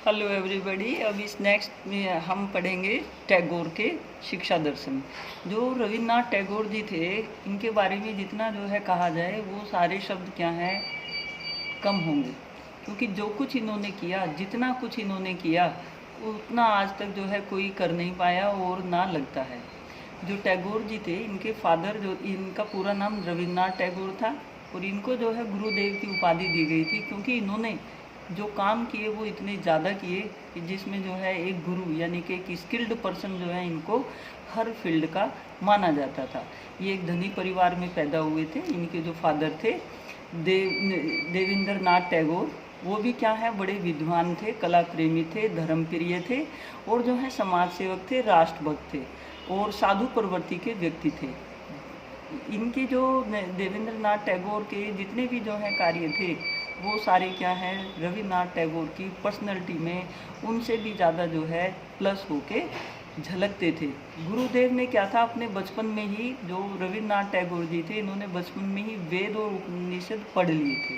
Hello everybody. अब इस next में हम पढ़ेंगे टैगोर के शिक्षा दर्शन। जो रविन्द्रनाथ टैगोर जी थे, इनके बारे में जितना जो है कहा जाए वो सारे शब्द क्या हैं, कम होंगे। क्योंकि जो कुछ इन्होंने किया, जितना कुछ इन्होंने किया, उतना आज तक जो है कोई कर नहीं पाया और ना लगता है। जो टैगोर जी थे, इनके फादर, जो इनका पूरा नाम रविन्द्रनाथ टैगोर था और इनको जो है गुरुदेव की उपाधि दी गई थी, क्योंकि इन्होंने जो काम किए वो इतने ज़्यादा किए कि जिसमें जो है एक गुरु यानी कि एक स्किल्ड पर्सन जो है इनको हर फील्ड का माना जाता था। ये एक धनी परिवार में पैदा हुए थे। इनके जो फादर थे देवेंद्रनाथ टैगोर, वो भी क्या है, बड़े विद्वान थे, कला प्रेमी थे, धर्म प्रिय थे और जो है समाज सेवक थे, राष्ट्रभक्त थे और साधु प्रवृत्ति के व्यक्ति थे। इनके जो देवेंद्रनाथ टैगोर के जितने भी जो है कार्य थे वो सारे क्या हैं, रविन्द्रनाथ टैगोर की पर्सनैलिटी में उनसे भी ज़्यादा जो है प्लस होके झलकते थे। गुरुदेव ने क्या था, अपने बचपन में ही, जो रविन्द्रनाथ टैगोर जी थे, इन्होंने बचपन में ही वेद और उपनिषद पढ़ लिए थे।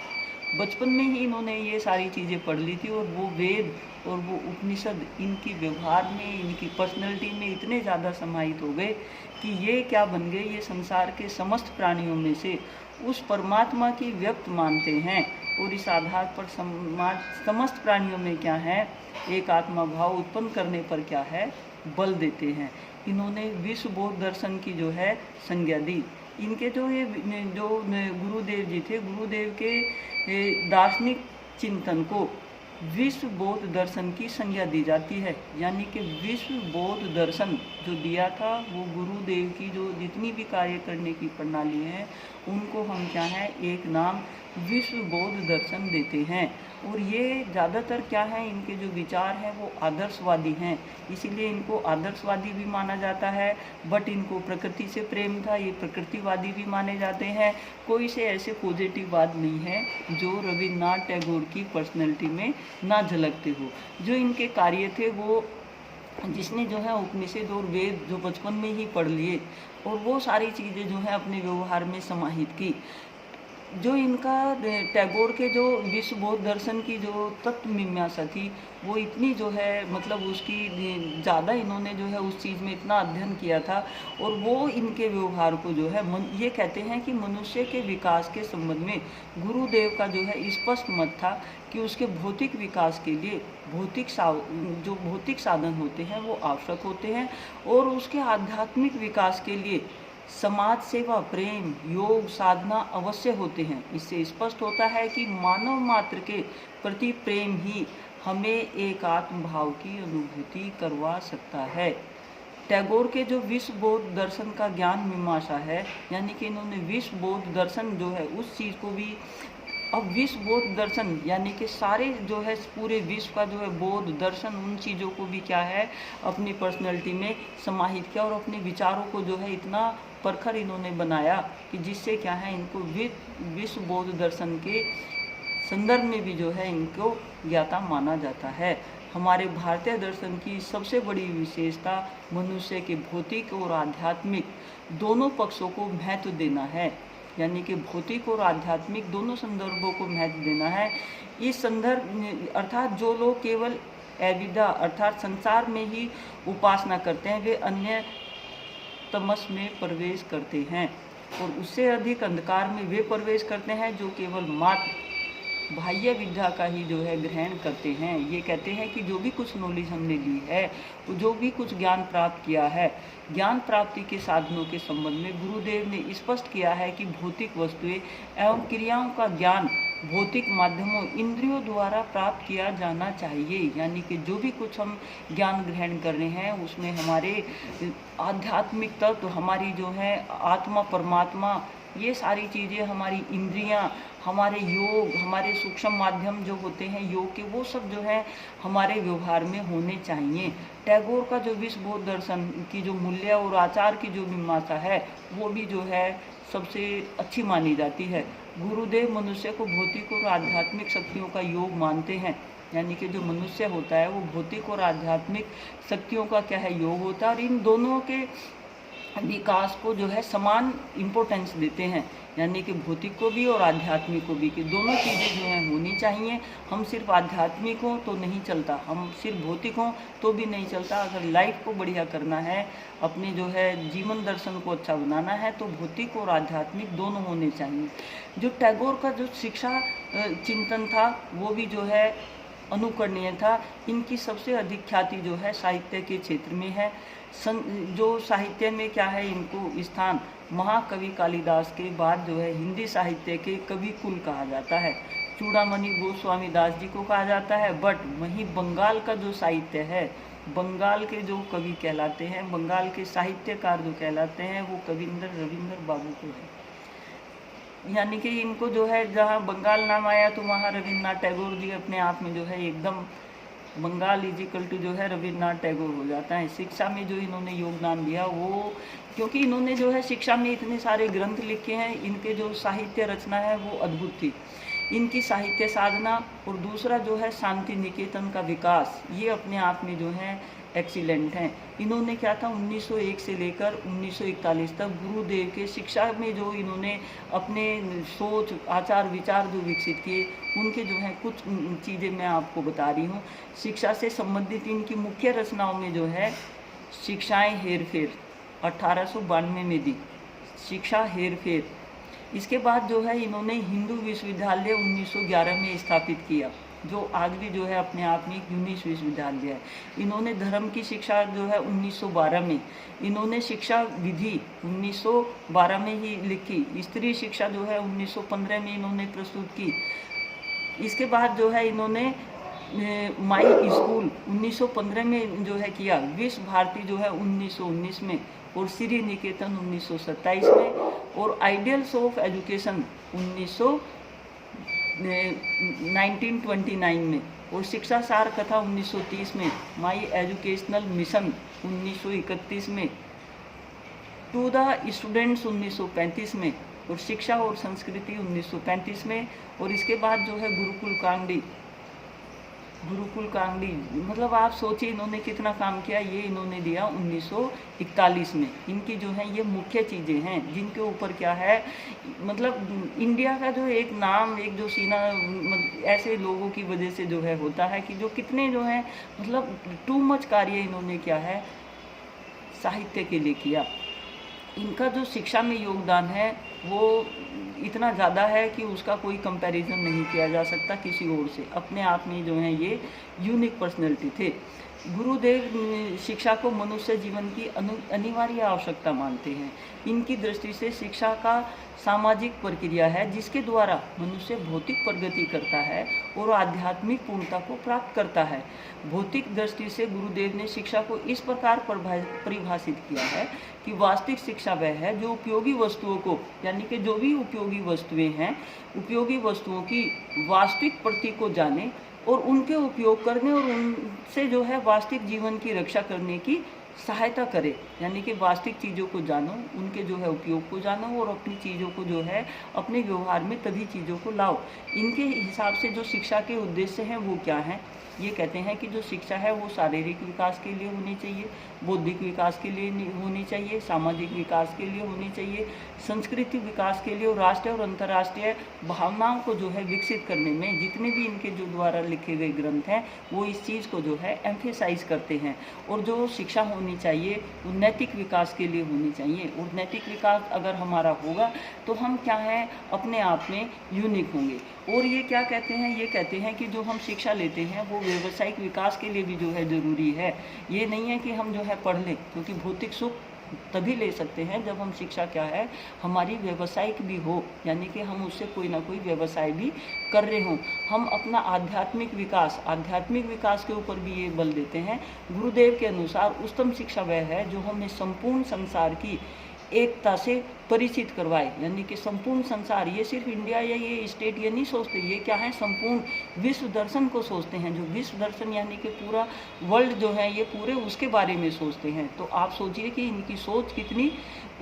बचपन में ही इन्होंने ये सारी चीज़ें पढ़ ली थी और वो वेद और वो उपनिषद इनकी व्यवहार में, इनकी पर्सनैलिटी में इतने ज़्यादा समाहित हो गए कि ये क्या बन गए, ये संसार के समस्त प्राणियों में से उस परमात्मा की व्यक्त मानते हैं और इस आधार पर समस्त प्राणियों में क्या है, एक आत्मा भाव उत्पन्न करने पर क्या है, बल देते हैं। इन्होंने विश्व बौद्ध दर्शन की जो है संज्ञा दी। इनके जो ये जो गुरुदेव जी थे, गुरुदेव के दार्शनिक चिंतन को विश्व बौद्ध दर्शन की संज्ञा दी जाती है। यानी कि विश्व बौद्ध दर्शन जो दिया था, वो गुरुदेव की जो जितनी भी कार्य करने की प्रणाली है उनको हम क्या है, एक नाम विश्व बौद्ध दर्शन देते हैं। और ये ज़्यादातर क्या है, इनके जो विचार हैं वो आदर्शवादी हैं, इसीलिए इनको आदर्शवादी भी माना जाता है। बट इनको प्रकृति से प्रेम था, ये प्रकृतिवादी भी माने जाते हैं। कोई से ऐसे पॉजिटिववाद नहीं है जो रविन्द्रनाथ टैगोर की पर्सनैलिटी में ना झलकते हो। जो इनके कार्य थे वो, जिसने जो है उपनिषद और वेद जो बचपन में ही पढ़ लिए और वो सारी चीज़ें जो है अपने व्यवहार में समाहित की। जो इनका टैगोर के जो विश्व बौद्ध दर्शन की जो तत्व मीमांसा थी, वो इतनी जो है, मतलब उसकी ज़्यादा इन्होंने जो है उस चीज़ में इतना अध्ययन किया था और वो इनके व्यवहार को जो है ये कहते हैं कि मनुष्य के विकास के संबंध में गुरुदेव का जो है स्पष्ट मत था कि उसके भौतिक विकास के लिए जो भौतिक साधन होते हैं वो आवश्यक होते हैं और उसके आध्यात्मिक विकास के लिए समाज सेवा, प्रेम, योग, साधना अवश्य होते हैं। इससे स्पष्ट होता है कि मानव मात्र के प्रति प्रेम ही हमें एक आत्म भाव की अनुभूति करवा सकता है। टैगोर के जो विश्व बौद्ध दर्शन का ज्ञान मीमांसा है, यानी कि इन्होंने विश्व बौद्ध दर्शन जो है उस चीज़ को भी, अब विश्व बौद्ध दर्शन यानी कि सारे जो है पूरे विश्व का जो है बौद्ध दर्शन, उन चीज़ों को भी क्या है अपनी पर्सनैलिटी में समाहित किया और अपने विचारों को जो है इतना प्रखर इन्होंने बनाया कि जिससे क्या है, इनको विश्व बौद्ध दर्शन के संदर्भ में भी जो है इनको ज्ञाता माना जाता है। हमारे भारतीय दर्शन की सबसे बड़ी विशेषता मनुष्य के भौतिक और आध्यात्मिक दोनों पक्षों को महत्व देना है। यानी कि भौतिक और आध्यात्मिक दोनों संदर्भों को महत्व देना है। इस संदर्भ अर्थात जो लोग केवल अविद्या अर्थात संसार में ही उपासना करते हैं, वे अन्य तमस में प्रवेश करते हैं और उससे अधिक अंधकार में वे प्रवेश करते हैं जो केवल मात्र बाह्य विद्या का ही जो है ग्रहण करते हैं। ये कहते हैं कि जो भी कुछ नॉलेज हमने ली है, जो भी कुछ ज्ञान प्राप्त किया है, ज्ञान प्राप्ति के साधनों के संबंध में गुरुदेव ने स्पष्ट किया है कि भौतिक वस्तुएं एवं क्रियाओं का ज्ञान भौतिक माध्यमों, इंद्रियों द्वारा प्राप्त किया जाना चाहिए। यानी कि जो भी कुछ हम ज्ञान ग्रहण कर रहे हैं उसमें हमारे आध्यात्मिक तत्व, हमारी जो है आत्मा, परमात्मा, ये सारी चीज़ें, हमारी इंद्रियां, हमारे योग, हमारे सूक्ष्म माध्यम जो होते हैं योग के, वो सब जो है हमारे व्यवहार में होने चाहिए। टैगोर का जो विश्व बौद्ध दर्शन की जो मूल्य और आचार की जो मीमांसा है वो भी जो है सबसे अच्छी मानी जाती है। गुरुदेव मनुष्य को भौतिक और आध्यात्मिक शक्तियों का योग मानते हैं। यानी कि जो मनुष्य होता है वो भौतिक और आध्यात्मिक शक्तियों का क्या है, योग होता है। और इन दोनों के विकास को जो है समान इम्पोर्टेंस देते हैं, यानी कि भौतिक को भी और आध्यात्मिक को भी, कि दोनों चीज़ें जो हैं होनी चाहिए। हम सिर्फ आध्यात्मिक हों तो नहीं चलता, हम सिर्फ भौतिक हों तो भी नहीं चलता। अगर लाइफ को बढ़िया करना है, अपने जो है जीवन दर्शन को अच्छा बनाना है, तो भौतिक और आध्यात्मिक दोनों होने चाहिए। जो टैगोर का जो शिक्षा चिंतन था वो भी जो है अनुकरणीय था। इनकी सबसे अधिक ख्याति जो है साहित्य के क्षेत्र में है। जो साहित्य में क्या है, इनको स्थान महाकवि कालिदास के बाद जो है हिंदी साहित्य के कवि कुल कहा जाता है। चूड़ामणि गोस्वामी दास जी को कहा जाता है। बट वहीं बंगाल का जो साहित्य है, बंगाल के जो कवि कहलाते हैं, बंगाल के साहित्यकार जो कहलाते हैं, वो कविंद्र रविंद्र बाबू को है। यानी कि इनको जो है, जहाँ बंगाल नाम आया तो वहाँ रविन्द्रनाथ टैगोर जी अपने आप में जो है एकदम बंगाल इजिकल टू जो है रविन्द्रनाथ टैगोर हो जाता है। शिक्षा में जो इन्होंने योगदान दिया वो, क्योंकि इन्होंने जो है शिक्षा में इतने सारे ग्रंथ लिखे हैं, इनके जो साहित्य रचना है वो अद्भुत थी, इनकी साहित्य साधना। और दूसरा जो है शांति निकेतन का विकास, ये अपने आप में जो है एक्सीलेंट हैं। इन्होंने क्या था, 1901 से लेकर 1941 तक गुरुदेव के शिक्षा में जो इन्होंने अपने सोच आचार विचार जो विकसित किए, उनके जो हैं कुछ चीज़ें मैं आपको बता रही हूँ। शिक्षा से संबंधित इनकी मुख्य रचनाओं में जो है शिक्षाएं हेर फेर 1892 में दी, शिक्षा हेर फेर। इसके बाद जो है इन्होंने हिंदू विश्वविद्यालय 1911 में स्थापित किया, जो आज भी जो है अपने आप में एक यूनिक विश्वविद्यालय है। इन्होंने धर्म की शिक्षा जो है 1912 में, इन्होंने शिक्षा विधि 1912 में ही लिखी। स्त्री शिक्षा जो है 1915 में इन्होंने प्रस्तुत की। इसके बाद जो है इन्होंने माई स्कूल 1915 में जो है किया, विश्व भारती जो है 1919 में, और श्री निकेतन 1927 में, और आइडियल्स ऑफ एजुकेशन 1929 में, और शिक्षा सार कथा 1930 में, माई एजुकेशनल मिशन 1931 में, टू द स्टूडेंट्स 1935 में, और शिक्षा और संस्कृति 1935 में। और इसके बाद जो है गुरुकुल कांडी, मतलब आप सोचिए इन्होंने कितना काम किया। ये इन्होंने दिया 1941 में। इनकी जो है ये मुख्य चीज़ें हैं जिनके ऊपर क्या है, मतलब इंडिया का जो एक नाम, एक जो सीना ऐसे लोगों की वजह से जो है होता है कि जो कितने जो है मतलब टू मच कार्य इन्होंने क्या है साहित्य के लिए किया। इनका जो शिक्षा में योगदान है वो इतना ज़्यादा है कि उसका कोई कंपैरिजन नहीं किया जा सकता किसी और से। अपने आप में जो है ये यूनिक पर्सनैलिटी थे। गुरुदेव शिक्षा को मनुष्य जीवन की अनिवार्य आवश्यकता मानते हैं। इनकी दृष्टि से शिक्षा का सामाजिक प्रक्रिया है जिसके द्वारा मनुष्य भौतिक प्रगति करता है और आध्यात्मिक पूर्णता को प्राप्त करता है। भौतिक दृष्टि से गुरुदेव ने शिक्षा को इस प्रकार परिभाषित किया है कि वास्तविक शिक्षा वह है जो उपयोगी वस्तुओं को, यानी कि जो भी उपयोगी वस्तुएं हैं, उपयोगी वस्तुओं की वास्तविक प्रति को जाने और उनके उपयोग करने और उनसे जो है वास्तविक जीवन की रक्षा करने की सहायता करे। यानी कि वास्तविक चीज़ों को जानो, उनके जो है उपयोग को जानो और अपनी चीज़ों को जो है अपने व्यवहार में तभी चीज़ों को लाओ। इनके हिसाब से जो शिक्षा के उद्देश्य हैं वो क्या हैं, ये कहते हैं कि जो शिक्षा है वो शारीरिक विकास के लिए होनी चाहिए, बौद्धिक विकास के लिए होनी चाहिए, सामाजिक विकास के लिए होनी चाहिए, सांस्कृतिक विकास के लिए, और राष्ट्रीय और अंतर्राष्ट्रीय भावनाओं को जो है विकसित करने में जितने भी इनके जो द्वारा लिखे गए ग्रंथ हैं वो इस चीज़ को जो है एम्फेसाइज करते हैं। और जो शिक्षा होनी चाहिए वो नैतिक विकास के लिए होनी चाहिए, और नैतिक विकास अगर हमारा होगा तो हम क्या हैं अपने आप में यूनिक होंगे। और ये क्या कहते हैं, ये कहते हैं कि जो हम शिक्षा लेते हैं वो व्यावसायिक विकास के लिए भी जो है ज़रूरी है। ये नहीं है कि हम जो है पढ़ लें, क्योंकि भौतिक सुख तभी ले सकते हैं जब हम शिक्षा क्या है हमारी व्यावसायिक भी हो, यानी कि हम उससे कोई ना कोई व्यवसाय भी कर रहे हों। हम अपना आध्यात्मिक विकास के ऊपर भी ये बल देते हैं। गुरुदेव के अनुसार उत्तम शिक्षा वह है जो हमें संपूर्ण संसार की एकता से परिचित करवाए। यानी कि संपूर्ण संसार, ये सिर्फ इंडिया या ये स्टेट ये नहीं सोचते, ये क्या है संपूर्ण विश्व दर्शन को सोचते हैं। जो विश्व दर्शन यानी कि पूरा वर्ल्ड जो है ये पूरे उसके बारे में सोचते हैं। तो आप सोचिए कि इनकी सोच कितनी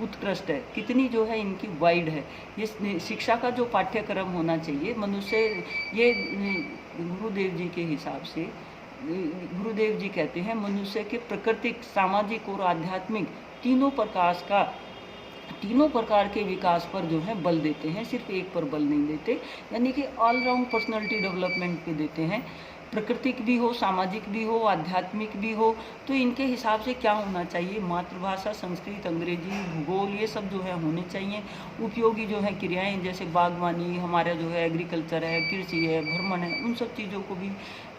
उत्कृष्ट है, कितनी जो है इनकी वाइड है। ये शिक्षा का जो पाठ्यक्रम होना चाहिए मनुष्य, ये गुरुदेव जी के हिसाब से गुरुदेव जी कहते हैं मनुष्य के प्राकृतिक, सामाजिक और आध्यात्मिक तीनों प्रकार के विकास पर जो है बल देते हैं, सिर्फ एक पर बल नहीं देते, यानी कि ऑलराउंड पर्सनालिटी डेवलपमेंट पे देते हैं। प्राकृतिक भी हो, सामाजिक भी हो, आध्यात्मिक भी हो, तो इनके हिसाब से क्या होना चाहिए, मातृभाषा, संस्कृत, अंग्रेजी, भूगोल, ये सब जो है होने चाहिए। उपयोगी जो है क्रियाएं, जैसे बागवानी, हमारा जो है एग्रीकल्चर है, कृषि है, भ्रमण है, उन सब चीज़ों को भी,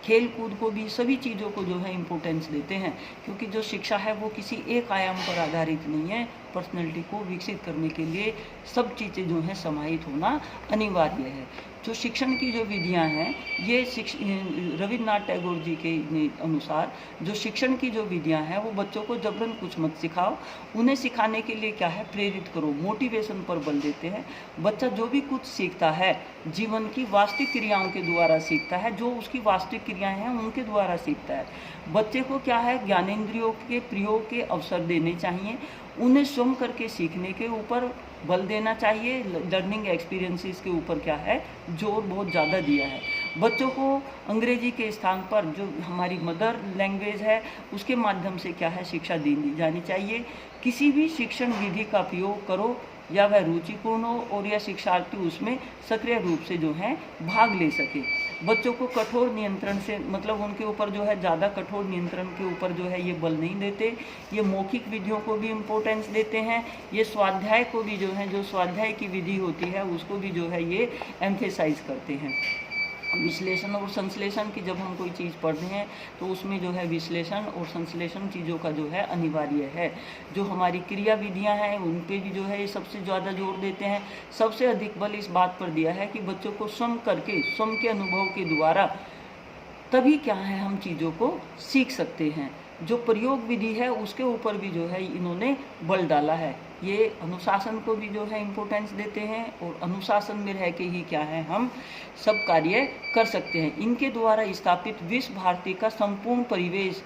खेल कूद को भी, सभी चीज़ों को जो है इम्पोर्टेंस देते हैं, क्योंकि जो शिक्षा है वो किसी एक आयाम पर आधारित नहीं है। पर्सनैलिटी को विकसित करने के लिए सब चीज़ें जो हैं समाहित होना अनिवार्य है। जो शिक्षण की जो विधियां हैं, ये रविन्द्रनाथ टैगोर जी के अनुसार जो शिक्षण की जो विधियां हैं, वो बच्चों को जबरन कुछ मत सिखाओ, उन्हें सिखाने के लिए क्या है, प्रेरित करो, मोटिवेशन पर बल देते हैं। बच्चा जो भी कुछ सीखता है जीवन की वास्तविक क्रियाओं के द्वारा सीखता है, जो उसकी वास्तविक क्रियाएं हैं उनके द्वारा सीखता है। बच्चे को क्या है, ज्ञानेंद्रियों के प्रयोग के अवसर देने चाहिए, उन्हें स्वयं करके सीखने के ऊपर बल देना चाहिए। लर्निंग एक्सपीरियंसेस के ऊपर क्या है, जोर बहुत ज़्यादा दिया है। बच्चों को अंग्रेजी के स्थान पर जो हमारी मदर लैंग्वेज है उसके माध्यम से क्या है, शिक्षा दी जानी चाहिए। किसी भी शिक्षण विधि का प्रयोग करो, या वह रुचिपूर्ण हो और या शिक्षार्थी उसमें सक्रिय रूप से जो है भाग ले सके। बच्चों को कठोर नियंत्रण से, मतलब उनके ऊपर जो है ज़्यादा कठोर नियंत्रण के ऊपर जो है ये बल नहीं देते। ये मौखिक विधियों को भी इम्पोर्टेंस देते हैं। ये स्वाध्याय को भी जो है, जो स्वाध्याय की विधि होती है उसको भी जो है ये एम्फेसाइज करते हैं। विश्लेषण और संश्लेषण की जब हम कोई चीज़ पढ़ते हैं तो उसमें जो है विश्लेषण और संश्लेषण चीज़ों का जो है अनिवार्य है। जो हमारी क्रिया विधियां हैं उन पे भी जो है ये सबसे ज़्यादा जोर देते हैं। सबसे अधिक बल इस बात पर दिया है कि बच्चों को स्वयं करके, स्वयं के अनुभव के द्वारा तभी क्या है हम चीज़ों को सीख सकते हैं। जो प्रयोग विधि है उसके ऊपर भी जो है इन्होंने बल डाला है। ये अनुशासन को भी जो है इम्पोर्टेंस देते हैं, और अनुशासन में रह के ही क्या है, हम सब कार्य कर सकते हैं। इनके द्वारा स्थापित विश्व भारती का संपूर्ण परिवेश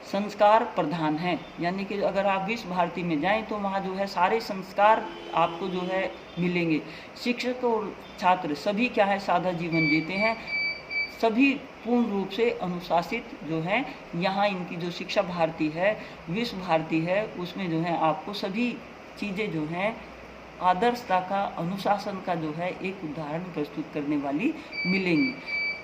संस्कार प्रधान है, यानी कि अगर आप विश्व भारती में जाएं तो वहाँ जो है सारे संस्कार आपको जो है मिलेंगे। शिक्षक और छात्र सभी क्या है, सादा जीवन जीते हैं, सभी पूर्ण रूप से अनुशासित जो है। यहाँ इनकी जो शिक्षा भारती है, विश्व भारती है, उसमें जो है आपको सभी चीज़ें जो हैं आदर्शता का, अनुशासन का जो है एक उदाहरण प्रस्तुत करने वाली मिलेंगी।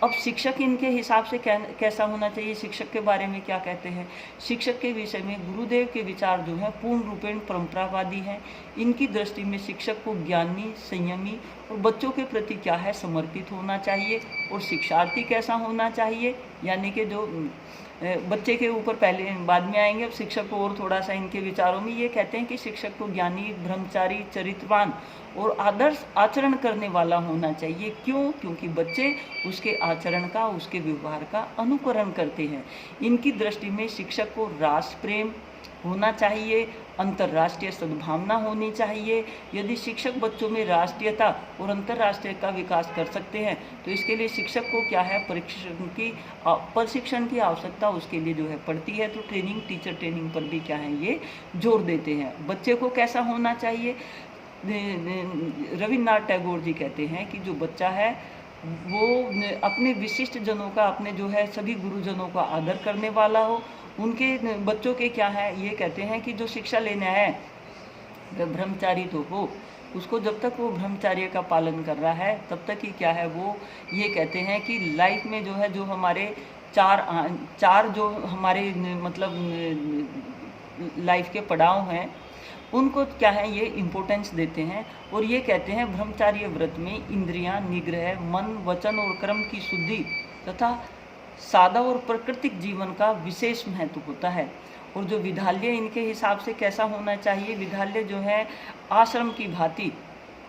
अब शिक्षक इनके हिसाब से कैसा होना चाहिए, शिक्षक के बारे में क्या कहते हैं। शिक्षक के विषय में गुरुदेव के विचार जो है पूर्ण रूपेण परंपरावादी हैं। इनकी दृष्टि में शिक्षक को ज्ञानी, संयमी और बच्चों के प्रति क्या है, समर्पित होना चाहिए। और शिक्षार्थी कैसा होना चाहिए, यानी कि जो बच्चे के ऊपर पहले बाद में आएंगे। अब शिक्षक को और थोड़ा सा इनके विचारों में ये कहते हैं कि शिक्षक को ज्ञानी, ब्रह्मचारी, चरित्रवान और आदर्श आचरण करने वाला होना चाहिए। क्यों? क्योंकि बच्चे उसके आचरण का, उसके व्यवहार का अनुकरण करते हैं। इनकी दृष्टि में शिक्षक को राष्ट्र प्रेम होना चाहिए, अंतर्राष्ट्रीय सद्भावना होनी चाहिए। यदि शिक्षक बच्चों में राष्ट्रीयता और अंतर्राष्ट्रीय का विकास कर सकते हैं तो इसके लिए शिक्षक को क्या है, प्रशिक्षण की आवश्यकता उसके लिए जो है पड़ती है। तो ट्रेनिंग, टीचर ट्रेनिंग पर भी क्या है ये जोर देते हैं। बच्चे को कैसा होना चाहिए, रविन्द्रनाथ टैगोर जी कहते हैं कि जो बच्चा है वो अपने विशिष्ट जनों का, अपने जो है सभी गुरुजनों का आदर करने वाला हो। उनके बच्चों के क्या है, ये कहते हैं कि जो शिक्षा लेना है वह ब्रह्मचारी तो हो, उसको जब तक वो ब्रह्मचर्य का पालन कर रहा है तब तक ही क्या है, वो ये कहते हैं कि लाइफ में जो है, जो हमारे चार जो हमारे मतलब लाइफ के पड़ाव हैं उनको क्या है ये इम्पोर्टेंस देते हैं। और ये कहते हैं ब्रह्मचार्य व्रत में इंद्रियां, निग्रह, मन, वचन और कर्म की शुद्धि तथा सादा और प्राकृतिक जीवन का विशेष महत्व होता है। और जो विद्यालय इनके हिसाब से कैसा होना चाहिए, विद्यालय जो है आश्रम की भांति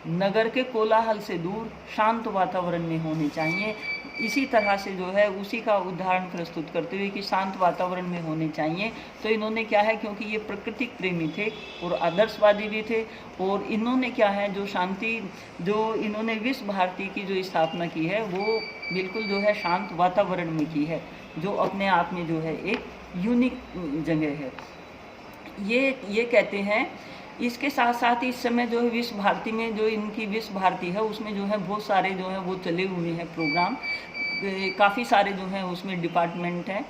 नगर के कोलाहल से दूर शांत वातावरण में होने चाहिए। इसी तरह से जो है उसी का उदाहरण प्रस्तुत करते हुए कि शांत वातावरण में होने चाहिए। तो इन्होंने क्या है, क्योंकि ये प्राकृतिक प्रेमी थे और आदर्शवादी भी थे, और इन्होंने क्या है जो शांति, जो इन्होंने विश्व भारती की जो स्थापना की है वो बिल्कुल जो है शांत वातावरण में की है, जो अपने आप में जो है एक यूनिक जगह है। ये कहते हैं। इसके साथ साथ इस समय जो है विश्व भारती में, जो इनकी विश्व भारती है उसमें जो है बहुत सारे जो है वो चले हुए हैं प्रोग्राम, काफ़ी सारे जो हैं उसमें डिपार्टमेंट हैं।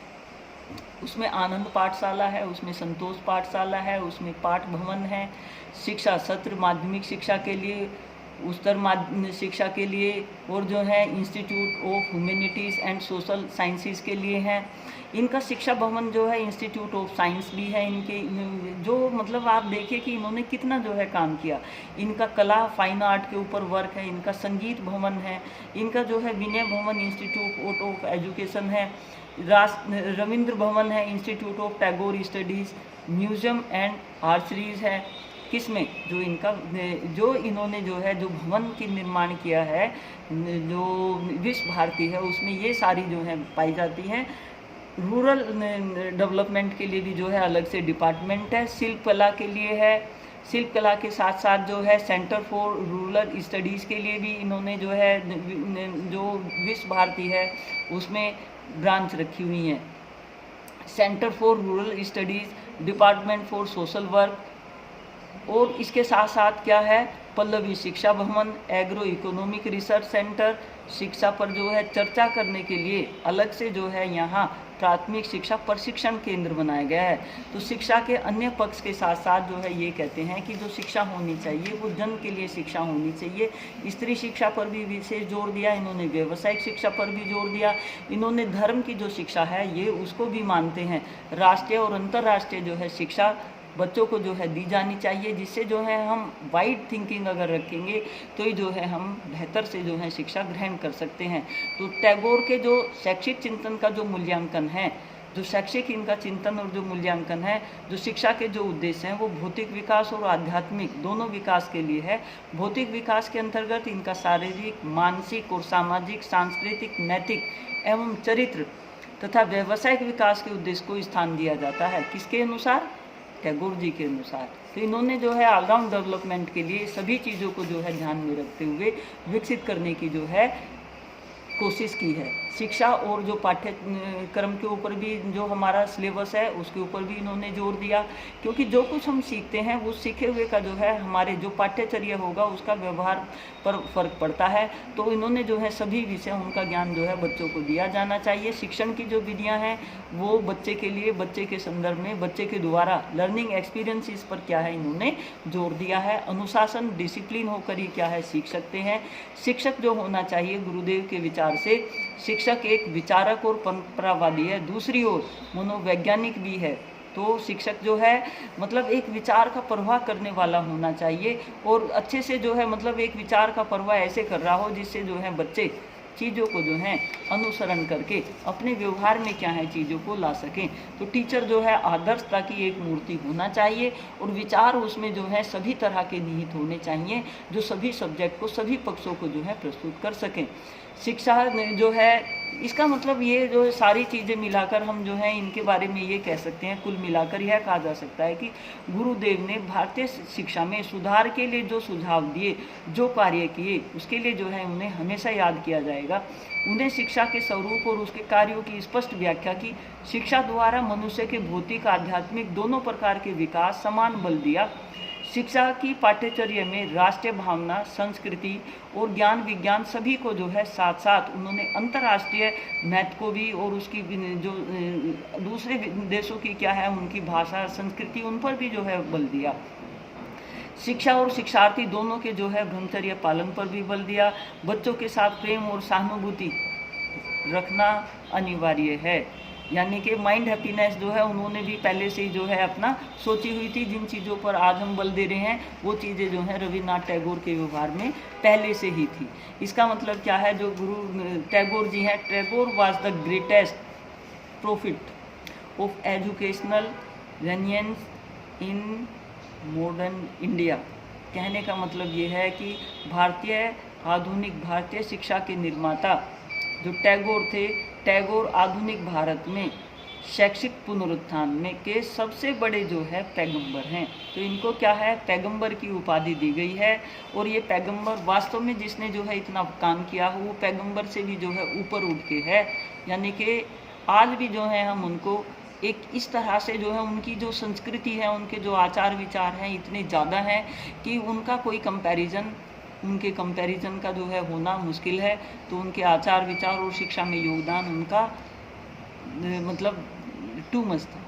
उसमें आनंद पाठशाला है, उसमें संतोष पाठशाला है, उसमें पाठ भवन है, शिक्षा सत्र माध्यमिक शिक्षा के लिए, उच्चतर माध्यमिक शिक्षा के लिए, और जो है institute of humanities and social sciences के लिए हैं। इनका शिक्षा भवन जो है इंस्टीट्यूट ऑफ साइंस भी है इनके, जो मतलब आप देखिए कि इन्होंने कितना जो है काम किया। इनका कला फाइन आर्ट के ऊपर वर्क है, इनका संगीत भवन है, इनका जो है विनय भवन इंस्टीट्यूट ऑफ एजुकेशन है, रविंद्र भवन है institute of Tagore studies, museum and archives है। किसमें जो इन्होंने जो है जो भवन की निर्माण किया है, जो विश्व भारती है, उसमें ये सारी जो है पाई जाती हैं। रूरल डेवलपमेंट के लिए भी जो है अलग से डिपार्टमेंट है, शिल्प कला के लिए है, शिल्प कला के साथ साथ जो है सेंटर फॉर रूरल स्टडीज़ के लिए भी इन्होंने जो है जो विश्व भारती है उसमें ब्रांच रखी हुई हैं। Centre for rural studies, department for social work, और इसके साथ साथ क्या है, पल्लवी शिक्षा भवन, एग्रो इकोनॉमिक रिसर्च सेंटर, शिक्षा पर जो है चर्चा करने के लिए अलग से जो है यहाँ प्राथमिक शिक्षा प्रशिक्षण केंद्र बनाया गया है। तो शिक्षा के अन्य पक्ष के साथ साथ जो है ये कहते हैं कि जो शिक्षा होनी चाहिए वो जन के लिए शिक्षा होनी चाहिए। स्त्री शिक्षा पर भी विशेष जोर दिया इन्होंने, व्यावसायिक शिक्षा पर भी जोर दिया इन्होंने, धर्म की जो शिक्षा है ये उसको भी मानते हैं। राष्ट्रीय और अंतर्राष्ट्रीय जो है शिक्षा बच्चों को जो है दी जानी चाहिए, जिससे जो है हम वाइड थिंकिंग अगर रखेंगे तो ही जो है हम बेहतर से जो है शिक्षा ग्रहण कर सकते हैं। तो टैगोर के जो शैक्षिक चिंतन का जो मूल्यांकन है, जो शैक्षिक इनका चिंतन और जो मूल्यांकन है, जो शिक्षा के जो उद्देश्य हैं वो भौतिक विकास और आध्यात्मिक दोनों विकास के लिए है। भौतिक विकास के अंतर्गत इनका शारीरिक, मानसिक और सामाजिक, सांस्कृतिक, नैतिक एवं चरित्र तथा व्यावसायिक विकास के उद्देश्य को स्थान दिया जाता है। किसके अनुसार? टैगोर जी के अनुसार। तो इन्होंने जो है ऑलराउंड डेवलपमेंट के लिए सभी चीज़ों को जो है ध्यान में रखते हुए विकसित करने की जो है कोशिश की है। शिक्षा और जो पाठ्यक्रम के ऊपर भी जो हमारा सिलेबस है उसके ऊपर भी इन्होंने जोर दिया, क्योंकि जो कुछ हम सीखते हैं वो सीखे हुए का जो है हमारे जो पाठ्यचर्या होगा उसका व्यवहार पर फर्क पड़ता है। तो इन्होंने जो है सभी विषय उनका ज्ञान जो है बच्चों को दिया जाना चाहिए। शिक्षण की जो विधियाँ हैं वो बच्चे के लिए, बच्चे के संदर्भ में, बच्चे के द्वारा लर्निंग एक्सपीरियंस इस पर क्या है इन्होंने जोर दिया है। अनुशासन, डिसिप्लिन होकर ही क्या है सीख सकते हैं। शिक्षक जो होना चाहिए गुरुदेव के विचार से, शिक्षक एक विचारक और परंपरावादी है, दूसरी ओर मनोवैज्ञानिक भी है। तो शिक्षक जो है मतलब एक विचार का प्रवाह करने वाला होना चाहिए, और अच्छे से जो है मतलब एक विचार का प्रवाह ऐसे कर रहा हो जिससे जो है बच्चे चीज़ों को जो है अनुसरण करके अपने व्यवहार में क्या है चीज़ों को ला सकें। तो टीचर जो है आदर्शता की एक मूर्ति होना चाहिए, और विचार उसमें जो है सभी तरह के निहित होने चाहिए जो सभी सब्जेक्ट को, सभी पक्षों को जो है प्रस्तुत कर सकें। शिक्षा जो है इसका मतलब ये जो सारी चीज़ें मिलाकर हम जो है इनके बारे में ये कह सकते हैं, कुल मिलाकर यह कहा जा सकता है कि गुरुदेव ने भारतीय शिक्षा में सुधार के लिए जो सुझाव दिए, जो कार्य किए, उसके लिए जो है उन्हें हमेशा याद किया जाएगा। उन्हें शिक्षा के स्वरूप और उसके कार्यों की स्पष्ट व्याख्या की। शिक्षा द्वारा मनुष्य के भौतिक, आध्यात्मिक दोनों प्रकार के विकास समान बल दिया। शिक्षा की पाठ्यचर्या में राष्ट्रीय भावना, संस्कृति और ज्ञान विज्ञान सभी को जो है साथ साथ उन्होंने अंतर्राष्ट्रीय महत्व को भी, और उसकी जो दूसरे देशों की क्या है उनकी भाषा, संस्कृति, उन पर भी जो है बल दिया। शिक्षा और शिक्षार्थी दोनों के जो है ब्रह्मचर्य पालन पर भी बल दिया। बच्चों के साथ प्रेम और सहानुभूति रखना अनिवार्य है, यानी कि माइंड हैप्पीनेस जो है उन्होंने भी पहले से ही जो है अपना सोची हुई थी। जिन चीज़ों पर आज हम बल दे रहे हैं वो चीज़ें जो हैं रविन्द्रनाथ टैगोर के व्यवहार में पहले से ही थी। इसका मतलब क्या है, जो गुरु टैगोर जी हैं, Tagore was the greatest prophet of educational renaissance in modern India. कहने का मतलब ये है कि आधुनिक भारतीय शिक्षा के निर्माता जो टैगोर थे, टैगोर आधुनिक भारत में शैक्षिक पुनरुत्थान में के सबसे बड़े जो है पैगंबर हैं। तो इनको क्या है, पैगंबर की उपाधि दी गई है। और ये पैगंबर वास्तव में जिसने जो है इतना काम किया हो वो पैगंबर से भी जो है ऊपर उठ के है। यानी कि आज भी जो है हम उनको एक इस तरह से जो है उनकी जो संस्कृति है, उनके जो आचार विचार हैं इतने ज़्यादा हैं कि उनका कोई उनके कंपैरिजन का जो है होना मुश्किल है। तो उनके आचार विचार और शिक्षा में योगदान उनका मतलब टू मच था।